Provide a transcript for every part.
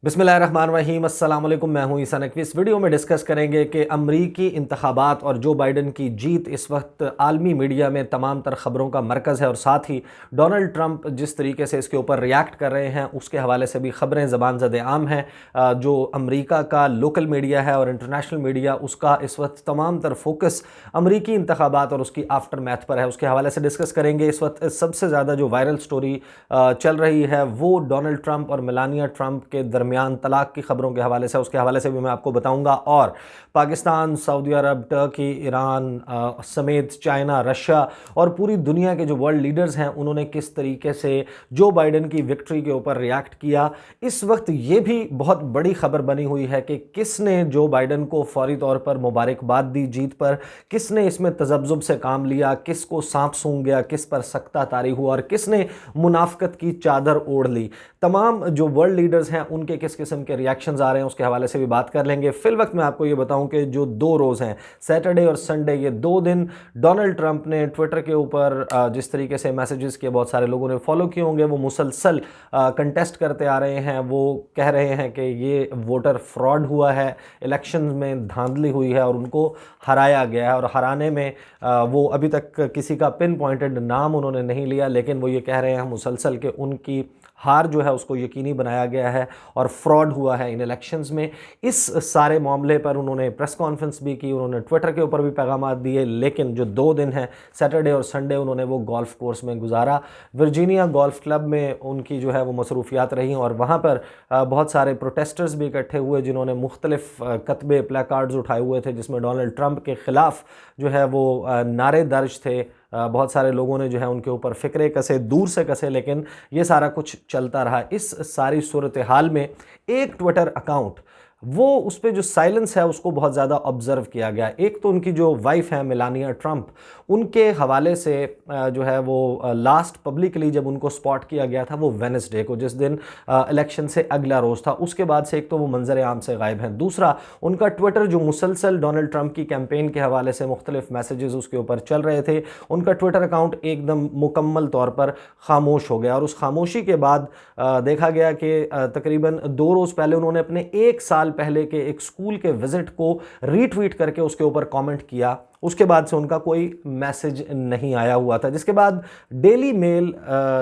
بسم اللہ الرحمن الرحیم، السلام علیکم۔ میں ہوں عیسیٰ نقوی۔ اس ویڈیو میں ڈسکس کریں گے کہ امریکی انتخابات اور جو بائیڈن کی جیت اس وقت عالمی میڈیا میں تمام تر خبروں کا مرکز ہے، اور ساتھ ہی ڈونلڈ ٹرمپ جس طریقے سے اس کے اوپر ریاکٹ کر رہے ہیں اس کے حوالے سے بھی خبریں زبان زد عام ہیں۔ جو امریکہ کا لوکل میڈیا ہے اور انٹرنیشنل میڈیا، اس کا اس وقت تمام تر فوکس امریکی انتخابات اور اس کی آفٹر میتھ پر ہے، اس کے حوالے سے ڈسکس کریں گے۔ اس وقت سب سے زیادہ جو وائرل سٹوری چل رہی ہے وہ ڈونلڈ ٹرمپ اور میلانیا ٹرمپ کے درمیان طلاق کی خبروں کے حوالے سے، اس کے حوالے سے بھی میں آپ کو بتاؤں گا، اور پاکستان، سعودی عرب، ٹرکی، ایران سمیت چائنا، رشیا اور پوری دنیا کے جو ورلڈ لیڈرز ہیں انہوں نے کس طریقے سے جو بائیڈن کی وکٹری کے اوپر ریاکٹ کیا۔ اس وقت یہ بھی بہت بڑی خبر بنی ہوئی ہے کہ کس نے جو بائیڈن کو فوری طور پر مبارکباد دی جیت پر، کس نے اس میں تذبذب سے کام لیا، کس کو سانپ سونگ گیا، کس پر سکتہ طاری ہوا اور کس نے منافقت کی چادر اوڑھ لی۔ تمام جو ورلڈ لیڈرز ہیں ان کے کس قسم کے ریاکشنز آ رہے ہیں اس کے حوالے سے بھی بات کر لیں گے۔ فی الوقت میں آپ کو یہ بتاؤں کہ جو دو روز ہیں، سیٹرڈے اور سنڈے، یہ دو دن ڈونلڈ ٹرمپ نے ٹویٹر کے اوپر جس طریقے سے میسیجز کے بہت سارے لوگوں نے فالو کیے ہوں گے، وہ مسلسل کنٹیسٹ کرتے آ رہے ہیں۔ وہ کہہ رہے ہیں کہ یہ ووٹر فراڈ ہوا ہے، الیکشن میں دھاندلی ہوئی ہے اور ان کو ہرایا گیا ہے، اور ہرانے میں وہ ابھی تک کسی کا پن پوائنٹڈ نام انہوں نے نہیں لیا، لیکن وہ یہ کہہ رہے ہیں مسلسل کہ ان کی ہار جو ہے اس کو یقینی بنایا گیا ہے اور فراڈ ہوا ہے ان الیکشنز میں۔ اس سارے معاملے پر انہوں نے پریس کانفرنس بھی کی، انہوں نے ٹویٹر کے اوپر بھی پیغامات دیے، لیکن جو دو دن ہیں سیٹرڈے اور سنڈے انہوں نے وہ گولف کورس میں گزارا۔ ورجینیا گولف کلب میں ان کی جو ہے وہ مصروفیات رہیں، اور وہاں پر بہت سارے پروٹیسٹرز بھی اکٹھے ہوئے جنہوں نے مختلف کتبے، پلے کارڈز اٹھائے ہوئے تھے جس میں ڈونلڈ ٹرمپ کے خلاف جو ہے وہ نعرے درج تھے۔ بہت سارے لوگوں نے جو ہے ان کے اوپر فکرے کسے، دور سے کسے، لیکن یہ سارا کچھ چلتا رہا۔ اس ساری صورتحال میں ایک ٹویٹر اکاؤنٹ، وہ اس پہ جو سائلنس ہے اس کو بہت زیادہ آبزرو کیا گیا۔ ایک تو ان کی جو وائف ہے میلانیا ٹرمپ، ان کے حوالے سے جو ہے وہ لاسٹ پبلکلی جب ان کو سپاٹ کیا گیا تھا وہ وینسڈے کو، جس دن الیکشن سے اگلا روز تھا، اس کے بعد سے ایک تو وہ منظر عام سے غائب ہیں۔ دوسرا، ان کا ٹویٹر جو مسلسل ڈونلڈ ٹرمپ کی کیمپین کے حوالے سے مختلف میسیجز اس کے اوپر چل رہے تھے، ان کا ٹویٹر اکاؤنٹ ایک دم مکمل طور پر خاموش ہو گیا، اور اس خاموشی کے بعد دیکھا گیا کہ تقریباً 2 روز پہلے انہوں نے اپنے 1 سال پہلے کے ایک اسکول کے وزٹ کو ری ٹویٹ کر کے اس کے اوپر کامنٹ کیا۔ اس کے بعد سے ان کا کوئی میسج نہیں آیا ہوا تھا، جس کے بعد ڈیلی میل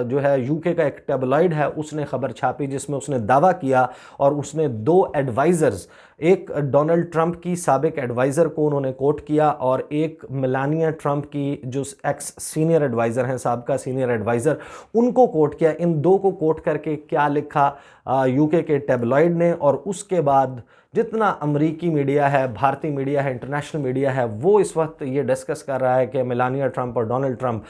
جو ہے یو کے کا ایک ٹیبلائڈ ہے، اس نے خبر چھاپی جس میں اس نے دعویٰ کیا، اور اس نے 2 ایڈوائزرز، ایک ڈونلڈ ٹرمپ کی سابق ایڈوائزر کو انہوں نے کوٹ کیا، اور ایک میلانیا ٹرمپ کی جو ایکس سینئر ایڈوائزر ہیں، سابقہ سینئر ایڈوائزر، ان کو کوٹ کیا۔ ان 2 کو کوٹ کر کے کیا لکھا یو کے ٹیبلائڈ نے، اور اس کے بعد جتنا امریکی میڈیا ہے، بھارتی میڈیا ہے، انٹرنیشنل میڈیا ہے، وہ اس وقت یہ ڈسکس کر رہا ہے کہ میلانیا ٹرمپ اور ڈونلڈ ٹرمپ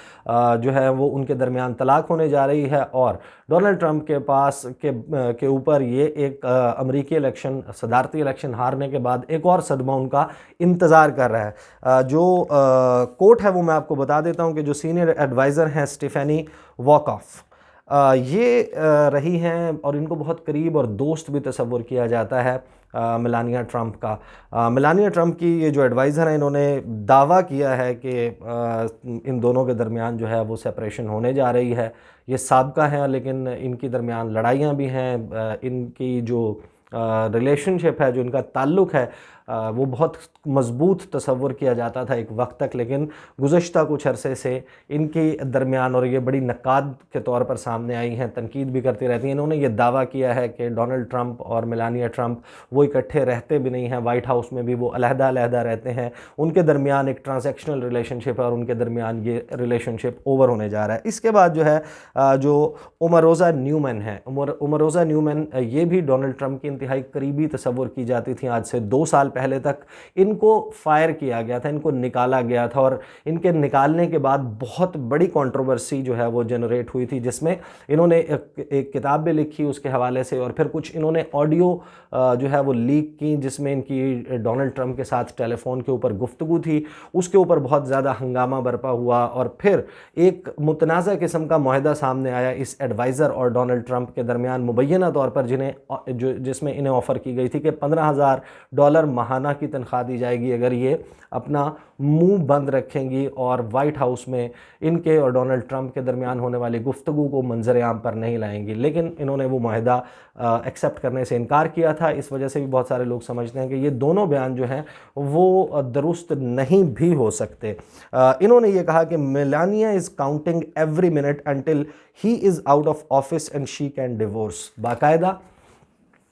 جو ہے وہ ان کے درمیان طلاق ہونے جا رہی ہے، اور ڈونلڈ ٹرمپ کے پاس کے اوپر یہ ایک امریکی الیکشن، صدارتی الیکشن ہارنے کے بعد ایک اور صدمہ ان کا انتظار کر رہا ہے۔ جو کوٹ ہے وہ میں آپ کو بتا دیتا ہوں کہ جو سینئر ایڈوائزر ہیں اسٹیفینی واکاف، یہ رہی ہیں اور ان کو بہت قریب اور دوست بھی تصور کیا جاتا ہے میلانیا ٹرمپ کا۔ میلانیا ٹرمپ کی یہ جو ایڈوائزر ہیں، انہوں نے دعویٰ کیا ہے کہ ان دونوں کے درمیان جو ہے وہ سیپریشن ہونے جا رہی ہے۔ یہ سابقہ ہیں، لیکن ان کی درمیان لڑائیاں بھی ہیں۔ ان کی جو ریلیشن شپ ہے، جو ان کا تعلق ہے، وہ بہت مضبوط تصور کیا جاتا تھا ایک وقت تک، لیکن گزشتہ کچھ عرصے سے ان کے درمیان، اور یہ بڑی نقاد کے طور پر سامنے آئی ہیں، تنقید بھی کرتی رہتی ہیں، انہوں نے یہ دعویٰ کیا ہے کہ ڈونلڈ ٹرمپ اور میلانیا ٹرمپ وہ اکٹھے رہتے بھی نہیں ہیں، وائٹ ہاؤس میں بھی وہ علیحدہ علیحدہ رہتے ہیں، ان کے درمیان ایک ٹرانزیکشنل ریلیشن شپ ہے، اور ان کے درمیان یہ ریلیشن شپ اوور ہونے جا رہا ہے۔ اس کے بعد جو ہے جو اومروزا نیومین ہے، اومروزا نیومین یہ بھی ڈونلڈ ٹرمپ کی انتہائی قریبی تصور کی جاتی تھی۔ آج سے 2 سال پہلے تک ان کو فائر کیا گیا تھا، ان کو نکالا گیا تھا، اور ان کے نکالنے کے بعد بہت بڑی کنٹروورسی جو ہے وہ جنریٹ ہوئی تھی، جس میں انہوں نے ایک کتاب بھی لکھی اس کے حوالے سے، اور پھر کچھ انہوں نے آڈیو جو ہے وہ لیک کی جس میں ان کی ڈونلڈ ٹرمپ کے ساتھ ٹیلی فون کے اوپر گفتگو تھی۔ اس کے اوپر بہت زیادہ ہنگامہ برپا ہوا، اور پھر ایک متنازع قسم کا معاہدہ سامنے آیا اس ایڈوائزر اور ڈونلڈ ٹرمپ کے درمیان، مبینہ طور پر جس میں انہیں آفر کی گئی تھی کہ $15,000 ماہانہ کی تنخواہ دی جائے گی اگر یہ اپنا منہ بند رکھیں گی اور وائٹ ہاؤس میں ان کے اور ڈونلڈ ٹرمپ کے درمیان ہونے والی گفتگو کو منظر عام پر نہیں لائیں گی. لیکن انہوں نے وہ معاہدہ ایکسیپٹ کرنے سے انکار کیا تھا. اس وجہ سے بھی بہت سارے لوگ سمجھتے ہیں کہ یہ دونوں بیان جو ہیں وہ درست نہیں بھی ہو سکتے. انہوں نے یہ کہا کہ Melania is counting every minute until he is out of office and she can divorce. باقاعدہ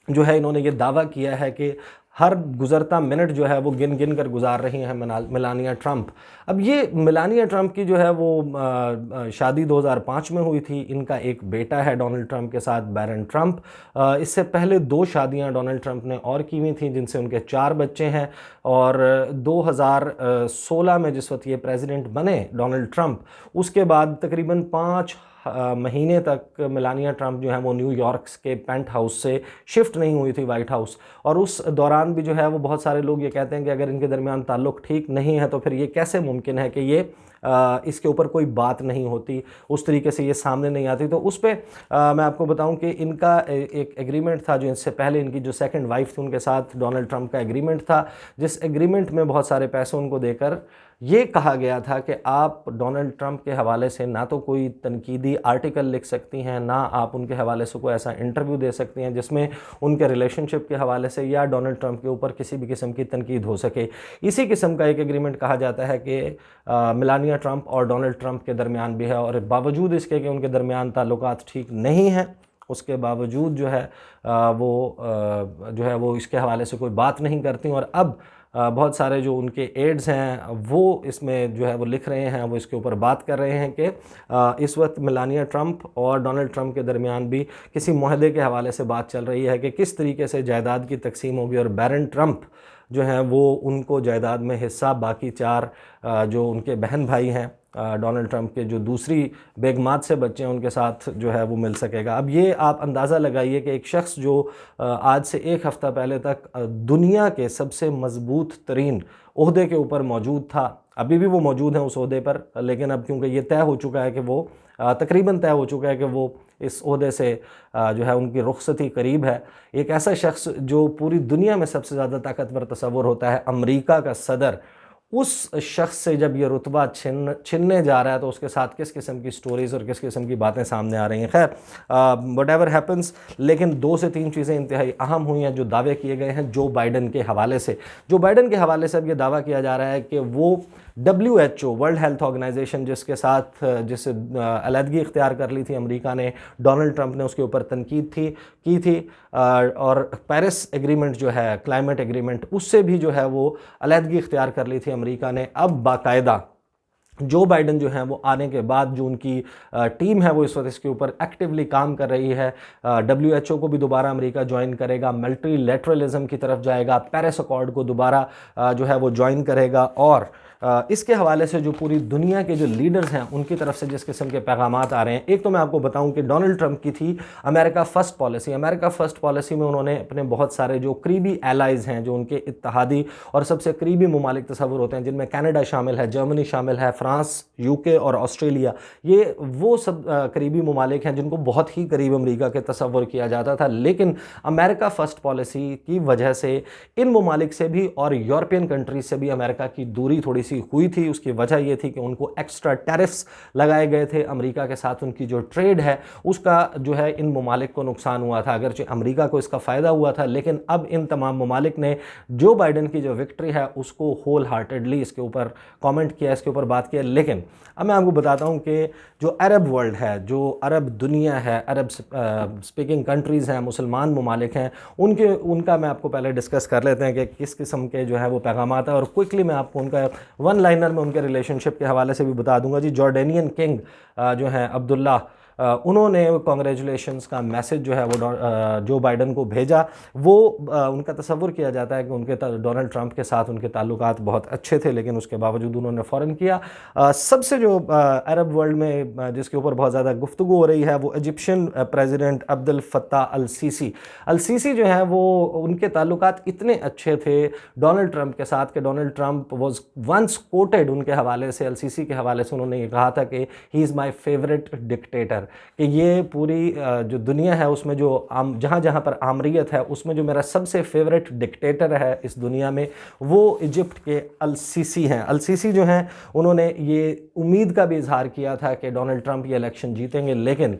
جو ہے انہوں نے یہ دعویٰ کیا ہے کہ ہر گزرتا منٹ جو ہے وہ گن گن کر گزار رہی ہیں میلانیا ٹرمپ. اب یہ میلانیا ٹرمپ کی جو ہے وہ شادی 2005 میں ہوئی تھی. ان کا ایک بیٹا ہے ڈونلڈ ٹرمپ کے ساتھ، بیرن ٹرمپ. اس سے پہلے 2 شادیاں ڈونلڈ ٹرمپ نے اور کی ہوئی تھیں جن سے ان کے 4 بچے ہیں. اور 2016 میں جس وقت یہ پریزیڈنٹ بنے ڈونلڈ ٹرمپ، اس کے بعد تقریباً 5 مہینے تک میلانیا ٹرمپ جو ہیں وہ نیو یارک کے پینٹ ہاؤس سے شفٹ نہیں ہوئی تھی وائٹ ہاؤس. اور اس دوران بھی جو ہے وہ بہت سارے لوگ یہ کہتے ہیں کہ اگر ان کے درمیان تعلق ٹھیک نہیں ہے تو پھر یہ کیسے ممکن ہے کہ یہ اس کے اوپر کوئی بات نہیں ہوتی، اس طریقے سے یہ سامنے نہیں آتی. تو اس پہ میں آپ کو بتاؤں کہ ان کا ایک ایگریمنٹ تھا جو اس سے پہلے ان کی جو سیکنڈ وائف تھی ان کے ساتھ ڈونلڈ ٹرمپ کا ایگریمنٹ تھا، جس ایگریمنٹ میں بہت سارے پیسے ان کو دے کر یہ کہا گیا تھا کہ آپ ڈونلڈ ٹرمپ کے حوالے سے نہ تو کوئی تنقیدی آرٹیکل لکھ سکتی ہیں، نہ آپ ان کے حوالے سے کوئی ایسا انٹرویو دے سکتی ہیں جس میں ان کے ریلیشن شپ کے حوالے سے یا ڈونلڈ ٹرمپ کے اوپر کسی بھی قسم کی تنقید ہو سکے. اسی قسم کا ایک ایگریمنٹ کہا جاتا ہے کہ میلانیا ٹرمپ اور ڈونلڈ ٹرمپ کے درمیان بھی ہے. اور باوجود اس کے کہ ان کے درمیان تعلقات ٹھیک نہیں ہیں، اس کے باوجود جو ہے وہ اس کے حوالے سے کوئی بات نہیں کرتی. اور اب بہت سارے جو ان کے ایڈز ہیں وہ اس میں جو ہے وہ لکھ رہے ہیں، وہ اس کے اوپر بات کر رہے ہیں کہ اس وقت میلانیا ٹرمپ اور ڈونلڈ ٹرمپ کے درمیان بھی کسی معاہدے کے حوالے سے بات چل رہی ہے کہ کس طریقے سے جائیداد کی تقسیم ہوگی. اور بیرن ٹرمپ جو ہیں وہ ان کو جائیداد میں حصہ باقی 4 جو ان کے بہن بھائی ہیں ڈونلڈ ٹرمپ کے جو دوسری بیگمات سے بچے ہیں ان کے ساتھ جو ہے وہ مل سکے گا. اب یہ آپ اندازہ لگائیے کہ ایک شخص جو آج سے 1 ہفتہ پہلے تک دنیا کے سب سے مضبوط ترین عہدے کے اوپر موجود تھا، ابھی بھی وہ موجود ہیں اس عہدے پر، لیکن اب کیونکہ یہ طے ہو چکا ہے کہ وہ تقریباً طے ہو چکا ہے کہ وہ اس عہدے سے جو ہے ان کی رخصتی قریب ہے. ایک ایسا شخص جو پوری دنیا میں سب سے زیادہ طاقتور تصور ہوتا ہے، امریکہ کا صدر، اس شخص سے جب یہ رتبہ چھننے جا رہا ہے تو اس کے ساتھ کس قسم کی سٹوریز اور کس قسم کی باتیں سامنے آ رہی ہیں. خیر وٹ ایور ہیپنس، لیکن 2 سے 3 چیزیں انتہائی اہم ہوئی ہیں جو دعوے کیے گئے ہیں جو بائیڈن کے حوالے سے. جو بائیڈن کے حوالے سے اب یہ دعویٰ کیا جا رہا ہے کہ وہ WHO ورلڈ ہیلتھ آرگنائزیشن جس جس علیحدگی اختیار کر لی تھی امریکہ نے، ڈونلڈ ٹرمپ نے اس کے اوپر تنقید کی تھی. اور پیرس ایگریمنٹ جو ہے کلائمیٹ ایگریمنٹ، اس سے بھی جو ہے وہ علیحدگی اختیار کر لی تھی امریکہ نے. اب باقاعدہ جو بائیڈن جو ہیں وہ آنے کے بعد جو ان کی ٹیم ہے وہ اس وقت اس کے اوپر ایکٹیولی کام کر رہی ہے. WHO کو بھی دوبارہ امریکہ جوائن کرے گا، ملٹری لیٹرلزم کی طرف جائے گا، پیرس اکارڈ کو دوبارہ جو ہے وہ جوائن کرے گا. اور اس کے حوالے سے جو پوری دنیا کے جو لیڈرز ہیں ان کی طرف سے جس قسم کے پیغامات آ رہے ہیں، ایک تو میں آپ کو بتاؤں کہ ڈونلڈ ٹرمپ کی تھی امریکہ فرسٹ پالیسی. امریکہ فرسٹ پالیسی میں انہوں نے اپنے بہت سارے جو قریبی ایلائز ہیں، جو ان کے اتحادی اور سب سے قریبی ممالک تصور ہوتے ہیں، جن میں کینیڈا شامل ہے، جرمنی شامل ہے، فرانس، UK اور آسٹریلیا، یہ وہ سب قریبی ممالک ہیں جن کو بہت ہی قریب امریکہ کے تصور کیا جاتا تھا. لیکن امریکہ فرسٹ پالیسی کی وجہ سے ان ممالک سے بھی اور یورپین کنٹریز سے بھی امریکہ کی دوری تھوڑی سی ہوئی تھی. اس کی وجہ یہ تھی کہ ان کو ایکسٹرا ٹیرفز لگائے گئے تھے. امریکہ کے ساتھ ان کی جو ٹریڈ ہے اس کا جو ہے ان ممالک کو نقصان ہوا تھا، اگرچہ امریکہ کو اس کا فائدہ ہوا تھا. لیکن اب ان تمام ممالک نے جو بائیڈن کی جو وکٹری ہے اس کو ہول ہارٹیڈلی اس کے اوپر کامنٹ کیا، اس کے اوپر بات کیا. لیکن اب میں آپ کو بتاتا ہوں کہ جو عرب ورلڈ ہے، جو عرب دنیا ہے، عرب سپیکنگ کنٹریز ہیں، مسلمان ممالک ہیں، ان کا میں آپ کو پہلے ڈسکس کر لیتے ہیں کہ کس قسم کے جو ہے وہ پیغامات ہیں. اور کوئکلی میں آپ کو ان کا ون لائنر میں ان کے ریلیشن شپ کے حوالے سے بھی بتا دوں گا. جی جارڈینین کنگ جو ہیں عبداللہ، انہوں نے کانگریچولیشنز کا میسج جو ہے وہ جو بائیڈن کو بھیجا. وہ ان کا تصور کیا جاتا ہے کہ ان کے ڈونلڈ ٹرمپ کے ساتھ ان کے تعلقات بہت اچھے تھے، لیکن اس کے باوجود انہوں نے فوراً کیا. سب سے جو عرب ورلڈ میں جس کے اوپر بہت زیادہ گفتگو ہو رہی ہے وہ ایجپشین پریزیڈنٹ عبد الفتاح السیسی جو ہے وہ ان کے تعلقات اتنے اچھے تھے ڈونلڈ ٹرمپ کے ساتھ کہ Donald Trump was once quoted ان کے حوالے سے، السیسی کے حوالے سے انہوں نے یہ کہا تھا کہ ہی از مائی فیوریٹ ڈکٹیٹر. کہ یہ پوری جو دنیا ہے اس میں جو جہاں جہاں پر آمریت ہے اس میں جو میرا سب سے فیوریٹ ڈکٹیٹر ہے اس دنیا میں وہ ایجپٹ کے السیسی ہیں۔ السیسی جو ہیں انہوں نے یہ امید کا بھی اظہار کیا تھا کہ ڈونلڈ ٹرمپ یہ الیکشن جیتیں گے، لیکن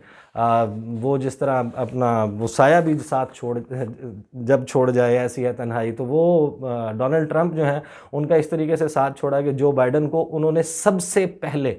وہ جس طرح اپنا وہ سایہ بھی ساتھ جب چھوڑ جائے ایسی ہے تنہائی، تو وہ ڈونلڈ ٹرمپ جو ہیں ان کا اس طریقے سے ساتھ چھوڑا کہ جو بائیڈن کو انہوں نے سب سے پہلے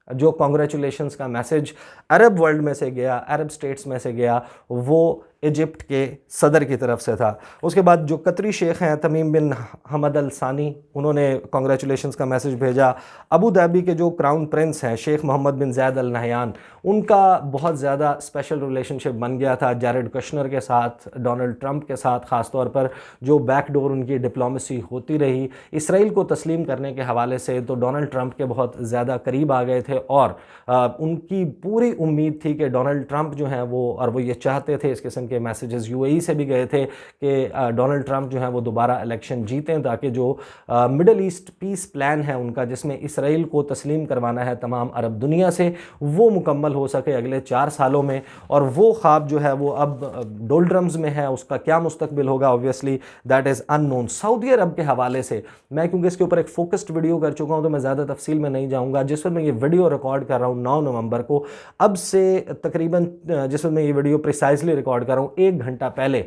جو کانگریچولیشنز کا میسج عرب ورلڈ میں سے گیا، عرب سٹیٹس میں سے گیا، وہ ایجپٹ کے صدر کی طرف سے تھا۔ اس کے بعد جو قطری شیخ ہیں تمیم بن حمد الثانی، انہوں نے کانگریچولیشنز کا میسج بھیجا۔ ابو دھابی کے جو کراؤن پرنس ہیں شیخ محمد بن زید ال نہیان، ان کا بہت زیادہ اسپیشل ریلیشن شپ بن گیا تھا جیرڈ کشنر کے ساتھ، ڈونلڈ ٹرمپ کے ساتھ، خاص طور پر جو بیک ڈور ان کی ڈپلومیسی ہوتی رہی اسرائیل کو تسلیم کرنے کے حوالے سے، تو ڈونلڈ ٹرمپ کے بہت زیادہ قریب آ گئے تھے، اور ان کی پوری امید تھی کہ ڈونلڈ ٹرمپ جو ہیں وہ یہ چاہتے تھے، اس قسم کے میسیجز یو اے ای سے بھی گئے تھے کہ ڈونلڈ ٹرمپ جو ہیں وہ دوبارہ الیکشن جیتیں تاکہ جو مڈل ایسٹ پیس پلان ہے ان کا، جس میں اسرائیل کو تسلیم کروانا ہے تمام عرب دنیا سے، وہ مکمل ہو سکے اگلے 4 سالوں میں۔ اور وہ خواب جو ہے وہ اب ڈولڈرمز میں ہے، اس کا کیا مستقبل ہوگا obviously that is unknown۔ سعودی عرب کے حوالے سے میں کیونکہ اس کے اوپر ایک فوکسڈ ویڈیو کر چکا ہوں تو میں زیادہ تفصیل میں نہیں جاؤں گا۔ جس وقت میں یہ ویڈیو ریکارڈ کر رہا ہوں 9 نومبر کو، اب سے تقریباً جس وقت میں یہ ویڈیو پریسائزلی ریکارڈ کر رہا ہوں 1 گھنٹہ پہلے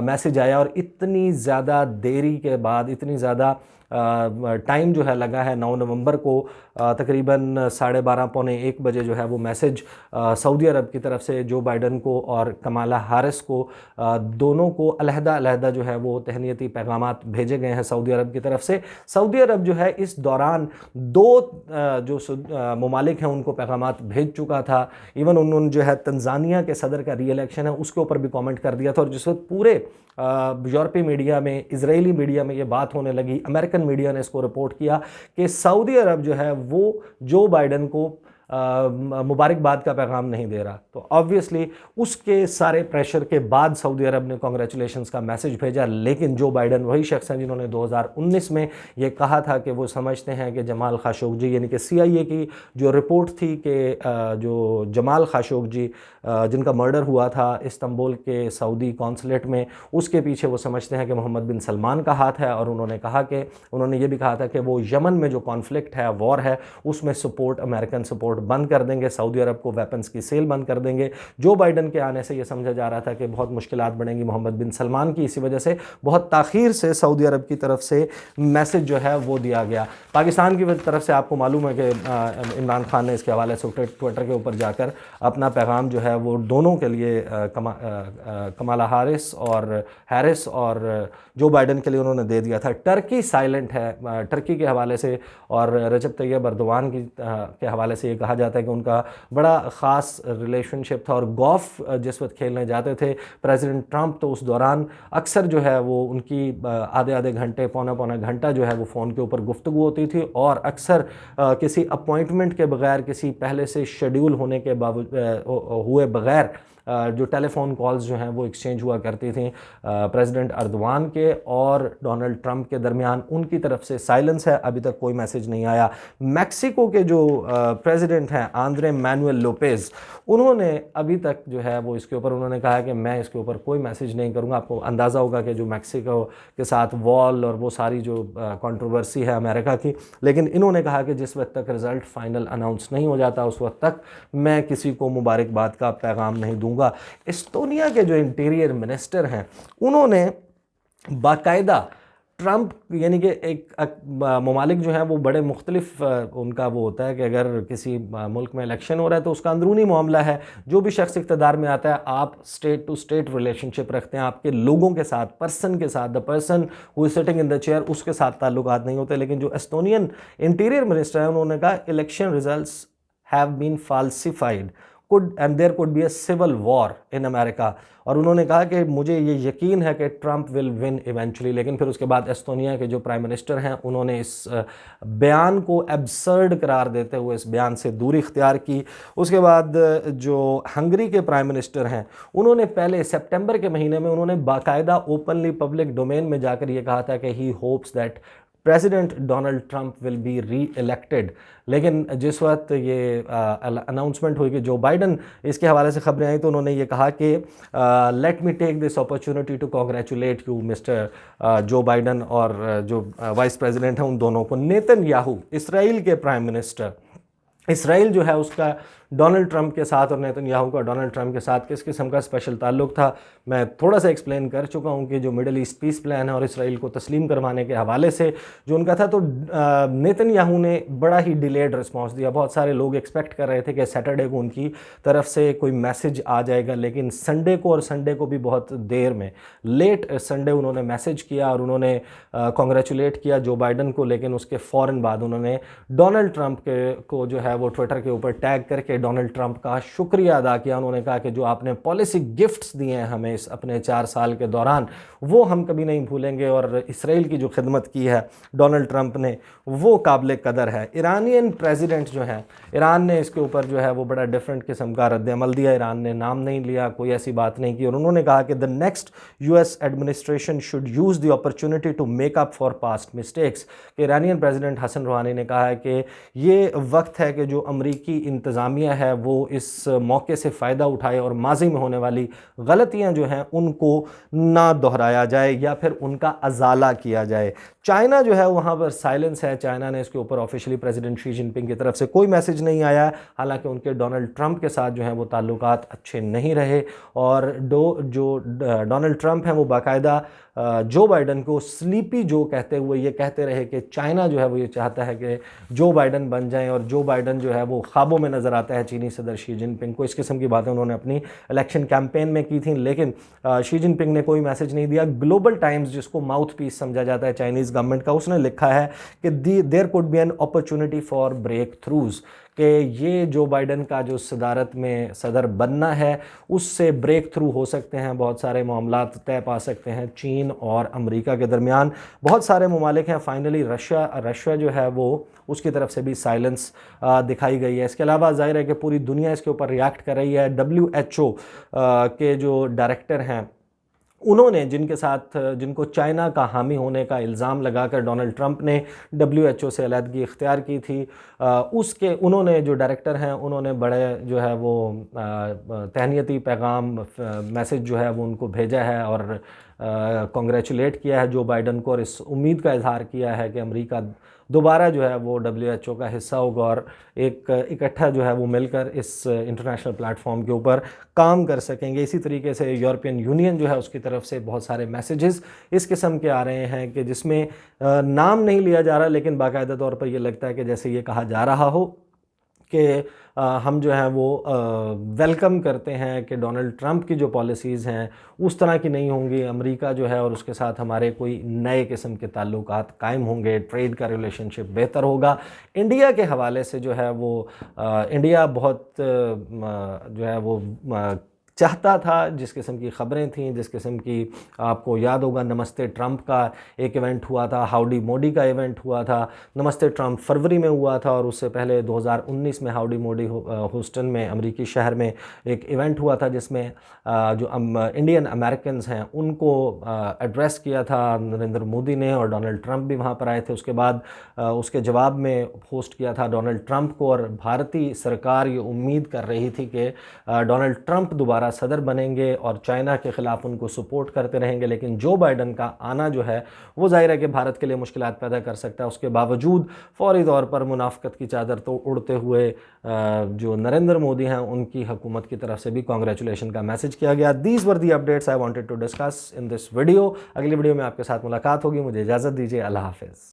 میسج آیا، اور اتنی زیادہ دیری کے بعد، اتنی زیادہ ٹائم جو ہے لگا ہے 9 نومبر کو تقریباً 12:30 پونے 1 بجے جو ہے وہ میسج سعودی عرب کی طرف سے جو بائیڈن کو اور کمالہ ہیرس کو دونوں کو علیحدہ علیحدہ جو ہے وہ تہنیتی پیغامات بھیجے گئے ہیں سعودی عرب کی طرف سے۔ سعودی عرب جو ہے اس دوران 2 جو ممالک ہیں ان کو پیغامات بھیج چکا تھا، ایون انہوں نے جو ہے تنزانیہ کے صدر کا ری الیکشن ہے اس کے اوپر بھی کامنٹ کر دیا تھا، اور جس وقت پورے یورپی میڈیا میں، اسرائیلی میڈیا میں یہ بات ہونے لگی، امریکن میڈیا نے اس کو رپورٹ کیا کہ سعودی عرب جو ہے وہ جو بائیڈن کو مبارکباد کا پیغام نہیں دے رہا، تو آبویسلی اس کے سارے پریشر کے بعد سعودی عرب نے کانگریچولیشنز کا میسج بھیجا۔ لیکن جو بائیڈن وہی شخص ہیں جنہوں نے 2019 میں یہ کہا تھا کہ وہ سمجھتے ہیں کہ جمال خاشقجی، یعنی کہ CIA کی جو رپورٹ تھی کہ جو جمال خاشقجی جن کا مرڈر ہوا تھا استنبول کے سعودی کونسلیٹ میں، اس کے پیچھے وہ سمجھتے ہیں کہ محمد بن سلمان کا ہاتھ ہے، اور انہوں نے کہا کہ انہوں نے یہ بھی کہا تھا کہ وہ یمن میں جو کانفلکٹ ہے، وار ہے، اس میں سپورٹ، امریکن سپورٹ بند کر دیں گے، سعودی عرب کو ویپنز کی سیل بند کر دیں گے۔ جو بائیڈن کے آنے سے یہ سمجھا جا رہا تھا کہ بہت مشکلات بڑھیں گی محمد بن سلمان کی، اسی وجہ سے بہت تاخیر سے سعودی عرب کی طرف سے میسج جو ہے وہ دیا گیا۔ پاکستان کی طرف سے آپ کو معلوم ہے کہ عمران خان نے اس کے حوالے سے ٹویٹر کے اوپر جا کر اپنا پیغام جو ہے وہ دونوں کے لیے، کمالہ ہیرس اور جو بائیڈن کے لیے انہوں نے دے دیا تھا۔ ٹرکی سائلنٹ ہے ٹرکی کے حوالے سے، اور رجب طیب اردوان کے حوالے سے یہ کہا جاتا ہے کہ ان کا بڑا خاص ریلیشن شپ تھا، اور گولف جس وقت کھیلنے جاتے تھے پریزیڈنٹ ٹرمپ تو اس دوران اکثر جو ہے وہ ان کی آدھے گھنٹے، پونا گھنٹہ جو ہے وہ فون کے اوپر گفتگو ہوتی تھی، اور اکثر کسی اپوائنٹمنٹ کے بغیر، کسی پہلے سے شیڈیول ہونے کے ہوئے بغیر جو ٹیلی فون کالز جو ہیں وہ ایکسچینج ہوا کرتی تھیں پریزیڈنٹ اردوان کے اور ڈونلڈ ٹرمپ کے درمیان۔ ان کی طرف سے سائلنس ہے، ابھی تک کوئی میسج نہیں آیا۔ میکسیکو کے جو پریزیڈنٹ ہیں آندرے مینوئل لوپیز، انہوں نے ابھی تک جو ہے وہ اس کے اوپر انہوں نے کہا کہ میں اس کے اوپر کوئی میسج نہیں کروں گا۔ آپ کو اندازہ ہوگا کہ جو میکسیکو کے ساتھ وال اور وہ ساری جو کنٹروورسی ہے امریکہ کی، لیکن انہوں نے کہا کہ جس وقت تک رزلٹ فائنل اناؤنس نہیں ہو جاتا اس وقت تک میں کسی کو مبارکباد کا پیغام نہیں دوں گا۔ استونیا کے جو انٹیریئر منسٹر ہیں انہوں نے باقاعدہ ٹرمپ، یعنی کہ ایک ممالک جو ہیں وہ بڑے مختلف ان کا وہ ہوتا ہے کہ اگر کسی ملک میں الیکشن ہو رہا ہے تو اس کا اندرونی معاملہ ہے، جو بھی شخص اقتدار میں آتا ہے آپ اسٹیٹ ٹو اسٹیٹ ریلیشن شپ رکھتے ہیں، آپ کے لوگوں کے ساتھ، پرسن کے ساتھ، the person who is sitting in the chair, اس کے ساتھ تعلقات نہیں ہوتے۔ لیکن جو ایسٹونین انٹیریئر منسٹر ہیں انہوں نے کہا election results have been falsified and there could be a civil war in America، اور انہوں نے کہا کہ مجھے یہ یقین ہے کہ ٹرمپ will win eventually۔ لیکن پھر اس کے بعد ایسٹونیا کے جو پرائم منسٹر ہیں انہوں نے اس بیان کو ایبسرڈ قرار دیتے ہوئے اس بیان سے دوری اختیار کی۔ اس کے بعد جو ہنگری کے پرائم منسٹر ہیں انہوں نے پہلے سپٹمبر کے مہینے میں انہوں نے باقاعدہ اوپنلی پبلک ڈومین میں جا کر یہ کہا تھا کہ he hopes that President Donald Trump will be reelected. لیکن جس وقت یہ اناؤنسمنٹ ہوئی کہ جو بائیڈن، اس کے حوالے سے خبریں آئیں تو انہوں نے یہ کہا کہ let me take this opportunity to congratulate you Mr Joe Biden, اور جو وائس پریزیڈنٹ ہیں ان دونوں کو. نیتن یاہو، اسرائیل کے پرائم منسٹر، اسرائیل جو ہے اس کا ڈونلڈ ٹرمپ کے ساتھ اور نیتن یاہو کا ڈونلڈ ٹرمپ کے ساتھ کس قسم کا اسپیشل تعلق تھا، میں تھوڑا سا ایکسپلین کر چکا ہوں کہ جو مڈل ایسٹ پیس پلان ہے اور اسرائیل کو تسلیم کروانے کے حوالے سے جو ان کا تھا، تو نیتن یاہو نے بڑا ہی ڈیلیڈ رسپانس دیا. بہت سارے لوگ ایکسپیکٹ کر رہے تھے کہ سیٹرڈے کو ان کی طرف سے کوئی میسج آ جائے گا، لیکن سنڈے کو، اور سنڈے کو بھی بہت دیر میں، لیٹ سنڈے انہوں نے میسج کیا اور انہوں نے کانگریچولیٹ کیا جو بائیڈن کو. لیکن اس کے فوراً بعد انہوں نے ڈونلڈ ٹرمپ کو جو ہے وہ ٹویٹر کے اوپر ٹیگ کر کے ڈونلڈ ٹرمپ کا شکریہ ادا کیا. انہوں نے کہا کہ جو آپ نے پالیسی گفٹس دیے ہیں ہمیں اس اپنے 4 سال کے دوران، وہ ہم کبھی نہیں بھولیں گے، اور اسرائیل کی جو خدمت کی ہے ڈونلڈ ٹرمپ نے وہ قابل قدر ہے. ایرانین پریزیڈنٹ جو ہیں، ایران نے اس کے اوپر جو ہے وہ بڑا ڈیفرنٹ قسم کا رد عمل دیا. ایران نے نام نہیں لیا، کوئی ایسی بات نہیں کی، اور انہوں نے کہا کہ the next US administration should use the opportunity to make up for past mistakes. کہ ایرانین پریزیڈنٹ حسن روحانی نے کہا ہے کہ یہ وقت ہے کہ جو امریکی انتظامیہ ہے وہ اس موقع سے فائدہ اٹھائے اور ماضی میں ہونے والی غلطیاں جو ہیں ان کو نہ دہرایا جائے یا پھر ان کا ازالہ کیا جائے. چائنا جو ہے وہاں پر سائلنس ہے. چائنا نے اس کے اوپر آفیشلی پریزیڈنٹ شی جن پنگ کی طرف سے کوئی میسج نہیں آیا ہے، حالانکہ ان کے ڈونلڈ ٹرمپ کے ساتھ جو ہیں وہ تعلقات اچھے نہیں رہے، اور جو ڈونلڈ ٹرمپ ہیں وہ باقاعدہ جو بائیڈن کو سلیپی جو کہتے ہوئے یہ کہتے رہے کہ چائنا جو ہے وہ یہ چاہتا ہے کہ جو بائیڈن بن جائیں، اور جو بائیڈن جو ہے وہ خوابوں میں نظر آتا ہے چینی صدر شی جن پنگ کو. اس قسم کی باتیں انہوں نے اپنی الیکشن کیمپین میں کی تھیں، لیکن شی جن پنگ نے کوئی میسج نہیں دیا. گلوبل ٹائمز، جس کو ماؤتھ پیس سمجھا جاتا ہے چائنیز گورنمنٹ کا، اس نے لکھا ہے کہ there could be an opportunity for breakthroughs, کہ یہ جو بائیڈن کا جو صدارت میں صدر بننا ہے اس سے بریک تھرو ہو سکتے ہیں، بہت سارے معاملات طے پا سکتے ہیں چین اور امریکہ کے درمیان. بہت سارے ممالک ہیں، فائنلی رشیا جو ہے وہ اس کی طرف سے بھی سائلنس دکھائی گئی ہے. اس کے علاوہ ظاہر ہے کہ پوری دنیا اس کے اوپر ریاکٹ کر رہی ہے. WHO کے جو ڈائریکٹر ہیں انہوں نے جن کو چائنا کا حامی ہونے کا الزام لگا کر ڈونلڈ ٹرمپ نے WHO سے علیحدگی اختیار کی تھی، انہوں نے جو ڈائریکٹر ہیں انہوں نے بڑے جو ہے وہ تہنیتی پیغام میسج جو ہے وہ ان کو بھیجا ہے اور کانگریچولیٹ کیا ہے جو بائیڈن کو، اور اس امید کا اظہار کیا ہے کہ امریکہ دوبارہ جو ہے وہ WHO کا حصہ ہوگا اور ایک اکٹھا جو ہے وہ مل کر اس انٹرنیشنل پلیٹ فارم کے اوپر کام کر سکیں گے. اسی طریقے سے یورپین یونین جو ہے اس کی طرف سے بہت سارے میسیجز اس قسم کے آ رہے ہیں کہ جس میں نام نہیں لیا جا رہا، لیکن باقاعدہ طور پر یہ لگتا ہے کہ جیسے یہ کہا جا رہا ہو کہ ہم جو ہے وہ ویلکم کرتے ہیں کہ ڈونلڈ ٹرمپ کی جو پالیسیز ہیں اس طرح کی نہیں ہوں گی، امریکہ جو ہے اور اس کے ساتھ ہمارے کوئی نئے قسم کے تعلقات قائم ہوں گے، ٹریڈ کا ریلیشن شپ بہتر ہوگا. انڈیا کے حوالے سے جو ہے وہ انڈیا بہت جو ہے وہ چاہتا تھا، جس قسم کی خبریں تھیں، جس قسم کی آپ کو یاد ہوگا نمستے ٹرمپ کا ایک ایونٹ ہوا تھا، ہاؤڈی موڈی کا ایونٹ ہوا تھا. نمستے ٹرمپ فروری میں ہوا تھا اور اس سے پہلے 2019 میں ہاؤڈی موڈی ہیوسٹن میں امریکی شہر میں ایک ایونٹ ہوا تھا جس میں جو انڈین امریکنز ہیں ان کو ایڈریس کیا تھا نریندر مودی نے، اور ڈونلڈ ٹرمپ بھی وہاں پر آئے تھے. اس کے بعد اس کے جواب میں ہوسٹ کیا تھا ڈونلڈ ٹرمپ کو، اور بھارتی سرکار یہ امید کر رہی تھی کہ ڈونلڈ ٹرمپ دوبارہ صدر بنیں گے اور چائنا کے خلاف ان کو سپورٹ کرتے رہیں گے. لیکن جو بائیڈن کا آنا جو ہے وہ ظاہر ہے کہ بھارت کے لیے مشکلات پیدا کر سکتا ہے. اس کے باوجود فوری طور پر منافقت کی چادر تو اڑتے ہوئے جو نریندر مودی ہیں ان کی حکومت کی طرف سے بھی کانگریچولیشن کا میسج کیا گیا. These were the updates I wanted to discuss in this video. اگلی ویڈیو میں آپ کے ساتھ ملاقات ہوگی. مجھے اجازت دیجیے. اللہ حافظ.